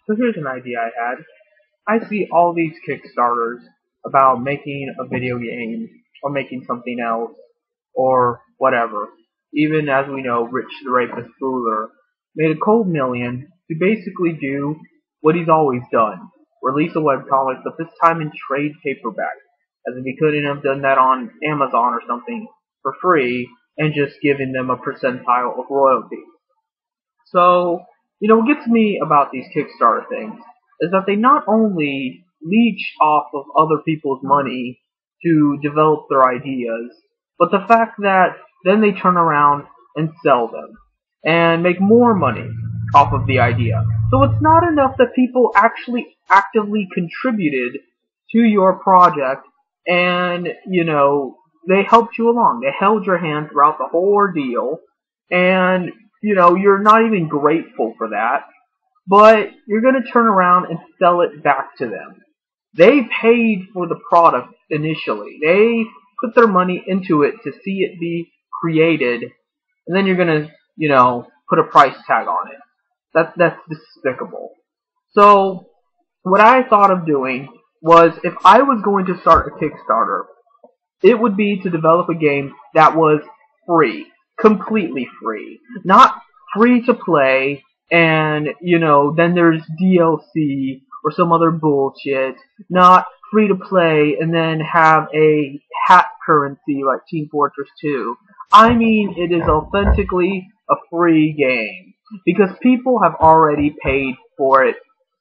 So here's an idea I had. I see all these Kickstarters about making a video game or making something else or whatever. Even as we know, Rich the Rapist Ruler made a cold million to basically do what he's always done. Release a webcomic, but this time in trade paperback. As if he couldn't have done that on Amazon or something for free and just given them a percentile of royalty. So, what gets me about these Kickstarter things is that they not only leech off of other people's money to develop their ideas, but the fact that then they turn around and sell them and make more money off of the idea. So it's not enough that people actually actively contributed to your project and, they helped you along. They held your hand throughout the whole ordeal and you're not even grateful for that, but you're going to turn around and sell it back to them. They paid for the product initially. They put their money into it to see it be created, and then you're going to, put a price tag on it. That's despicable. So, what I thought of doing was if I was going to start a Kickstarter, it would be to develop a game that was free. Completely free. Not free to play and, then there's DLC or some other bullshit. Not free to play and then have a hat currency like Team Fortress 2. I mean, it is authentically a free game. Because people have already paid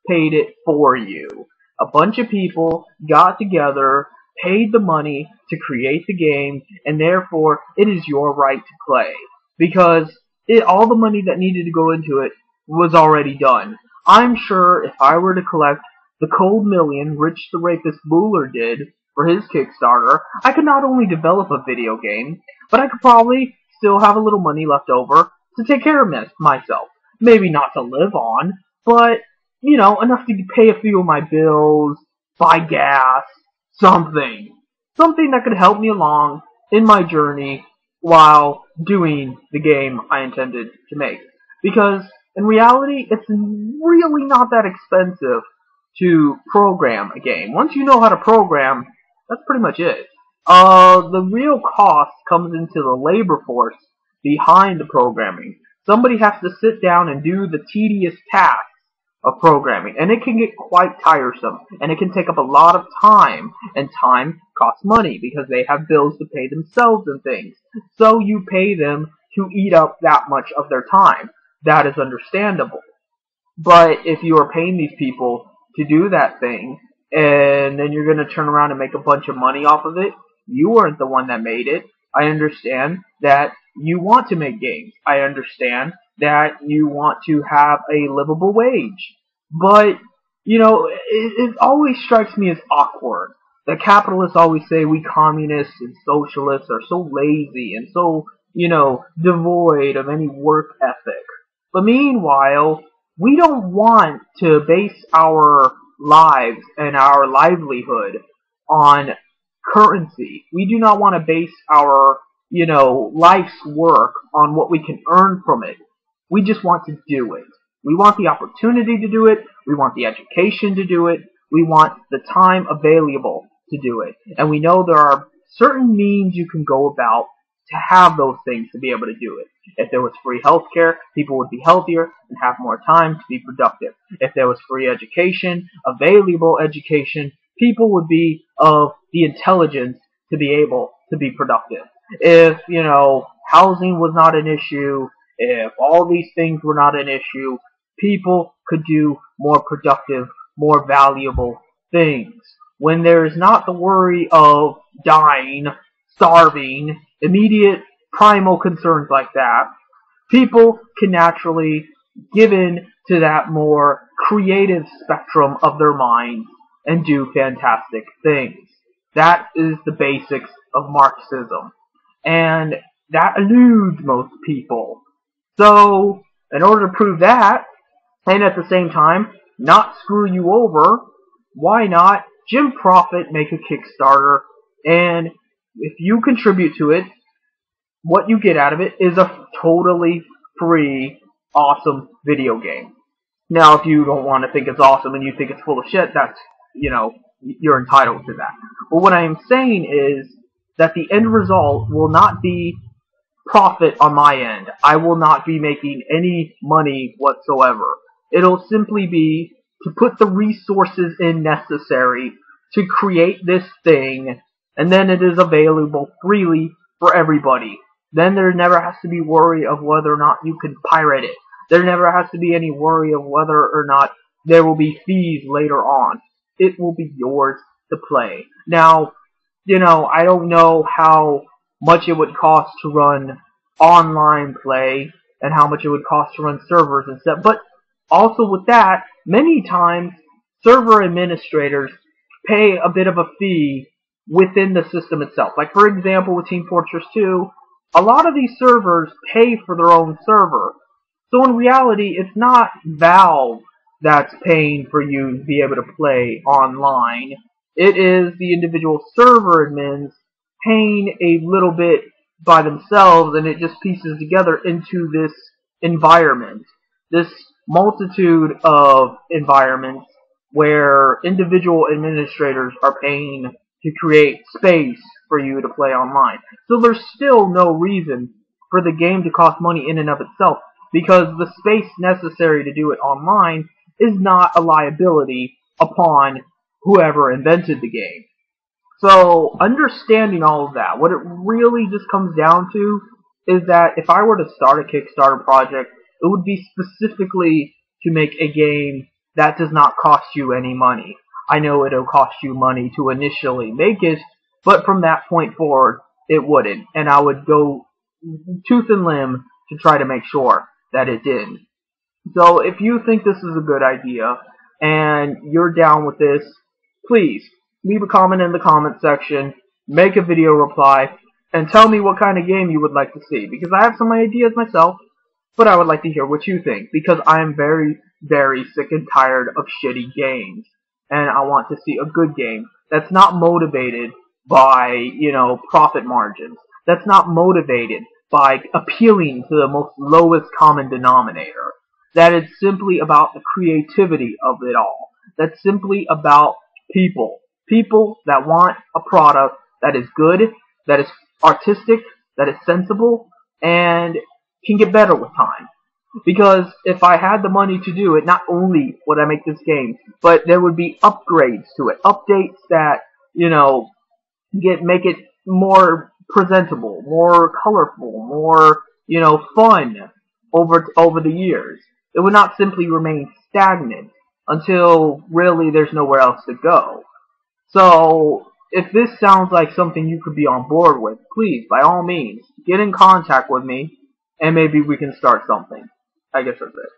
it for you. A bunch of people got together, paid the money to create the game, and therefore it is your right to play. Because all the money that needed to go into it was already done. I'm sure if I were to collect the cold million Rich the Rapist Ruler did for his Kickstarter, I could not only develop a video game, but I could probably still have a little money left over to take care of myself. Maybe not to live on, but, enough to pay a few of my bills, buy gas, something. Something that could help me along in my journey while doing the game I intended to make. Because, in reality, it's really not that expensive to program a game. Once you know how to program, that's pretty much it. The real cost comes into the labor force behind the programming. Somebody has to sit down and do the tedious tasks of programming, and it can get quite tiresome, and it can take up a lot of time, and time costs money because they have bills to pay themselves and things. So you pay them to eat up that much of their time. That is understandable. But if you are paying these people to do that thing, and then you're going to turn around and make a bunch of money off of it, you weren't the one that made it. I understand that you want to make games. I understand that you want to have a livable wage. But, it always strikes me as awkward that capitalists always say we communists and socialists are so lazy and so, devoid of any work ethic. But meanwhile, we don't want to base our lives and our livelihood on currency. We do not want to base our, life's work on what we can earn from it. We just want to do it. We want the opportunity to do it. We want the education to do it. We want the time available to do it. And we know there are certain means you can go about to have those things to be able to do it. If there was free healthcare, people would be healthier and have more time to be productive. If there was free education, available education, people would be of the intelligence to be able to be productive. If, housing was not an issue, if all these things were not an issue, people could do more productive, more valuable things. When there is not the worry of dying, starving, immediate primal concerns like that, people can naturally give in to that more creative spectrum of their minds and do fantastic things. That is the basics of Marxism. And that eludes most people. So, in order to prove that, and at the same time, not screw you over, why not Jim Profit make a Kickstarter, and if you contribute to it, what you get out of it is a totally free, awesome video game. Now, if you don't want to think it's awesome and you think it's full of shit, that's, you're entitled to that. But what I am saying is that the end result will not be profit on my end. I will not be making any money whatsoever. It'll simply be to put the resources in necessary to create this thing, and then it is available freely for everybody. Then there never has to be worry of whether or not you can pirate it. There never has to be any worry of whether or not there will be fees later on. It will be yours to play. Now, I don't know how much it would cost to run online play and how much it would cost to run servers and stuff, but also with that, many times server administrators pay a bit of a fee within the system itself. Like, for example, with Team Fortress 2, a lot of these servers pay for their own server. So in reality, it's not Valve that's paying for you to be able to play online. It is the individual server admins paying a little bit by themselves, and it just pieces together into this environment. This multitude of environments where individual administrators are paying to create space for you to play online. So there's still no reason for the game to cost money in and of itself, because the space necessary to do it online is not a liability upon whoever invented the game. So, understanding all of that, what it really just comes down to is that if I were to start a Kickstarter project, it would be specifically to make a game that does not cost you any money. I know it'll cost you money to initially make it, but from that point forward, it wouldn't. And I would go tooth and limb to try to make sure that it didn't. So if you think this is a good idea and you're down with this, please leave a comment in the comment section, make a video reply, and tell me what kind of game you would like to see. Because I have some ideas myself, but I would like to hear what you think. Because I am very, very sick and tired of shitty games. And I want to see a good game that's not motivated by, profit margins. That's not motivated by appealing to the most lowest common denominator. That is simply about the creativity of it all. That's simply about people. People that want a product that is good, that is artistic, that is sensible, and can get better with time. Because if I had the money to do it, not only would I make this game, but there would be upgrades to it. Updates that, make it more presentable, more colorful, more, fun over the years. It would not simply remain stagnant until really there's nowhere else to go. So, if this sounds like something you could be on board with, please, by all means, get in contact with me, and maybe we can start something. I guess that's it.